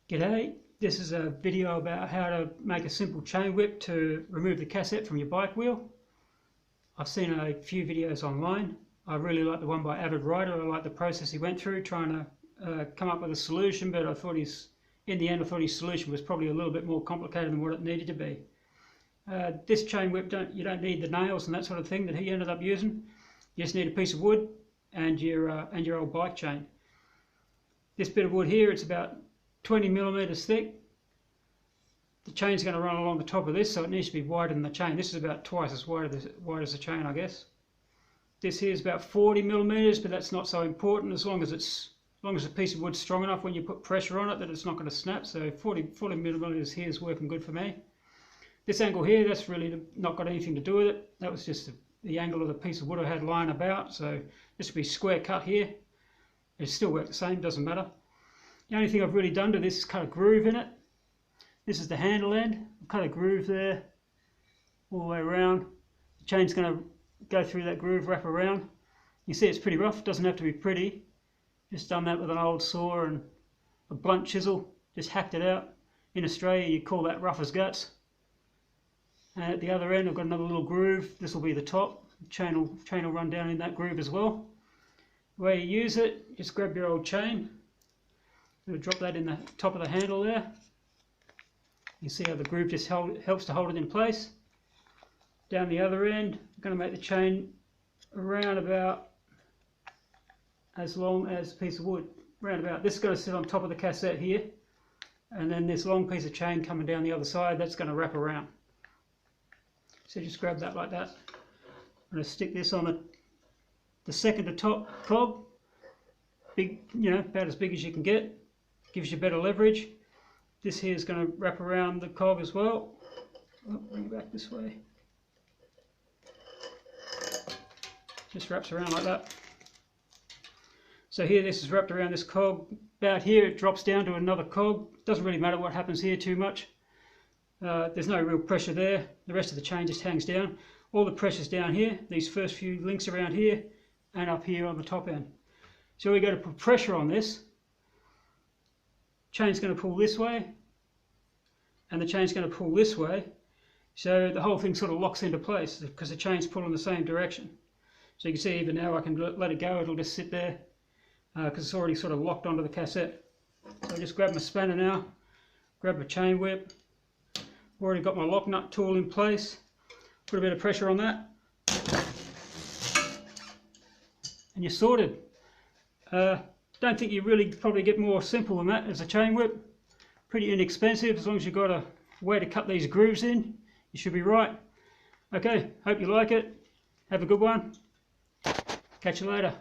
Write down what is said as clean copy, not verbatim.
G'day, this is a video about how to make a simple chain whip to remove the cassette from your bike wheel. I've seen a few videos online. I really like the one by Avid Biker. I like the process he went through trying to come up with a solution, but in the end I thought his solution was probably a little bit more complicated than what it needed to be. This chain whip, you don't need the nails and that sort of thing that he ended up using. You just need a piece of wood and your old bike chain. This bit of wood here, it's about 20 millimeters thick. The chain's going to run along the top of this, so it needs to be wider than the chain. This is about twice as wide as the chain, I guess. This here is about 40 millimeters, but that's not so important as long as the piece of wood's strong enough when you put pressure on it that it's not going to snap. So 40 millimeters here is working good for me. This angle here, that's really not got anything to do with it. That was just the angle of the piece of wood I had lying about. So this would be square cut here. It still works the same, doesn't matter. The only thing I've really done to this is cut a groove in it. This is the handle end. I've cut a groove there all the way around. The chain's going to go through that groove, wrap around. You see it's pretty rough. It doesn't have to be pretty. Just done that with an old saw and a blunt chisel. Just hacked it out. In Australia you call that rough as guts. And at the other end I've got another little groove. This will be the top. The chain will run down in that groove as well. The way you use it, just grab your old chain. Drop that in the top of the handle there. You see how the groove just helps to hold it in place. Down the other end, I'm going to make the chain around about as long as a piece of wood. Round about. This is going to sit on top of the cassette here, and then this long piece of chain coming down the other side, that's going to wrap around. So just grab that like that. I'm going to stick this on the second to top cog. Big, about as big as you can get. Gives you better leverage. This here is going to wrap around the cog as well. Bring it back this way. Just wraps around like that. So here this is wrapped around this cog. About here it drops down to another cog. Doesn't really matter what happens here too much. There's no real pressure there. The rest of the chain just hangs down. All the pressure's down here. These first few links around here and up here on the top end. So we're going to put pressure on this. Chain's going to pull this way and the chain's going to pull this way, so the whole thing sort of locks into place because the chain's pulling the same direction. So you can see even now I can let it go, it'll just sit there because it's already sort of locked onto the cassette. So I just grab my spanner now, grab my chain whip, already got my lock nut tool in place, put a bit of pressure on that and you're sorted. Don't think you really probably get more simple than that as a chain whip. Pretty inexpensive, as long as you've got a way to cut these grooves in, you should be right. Okay, hope you like it. Have a good one. Catch you later.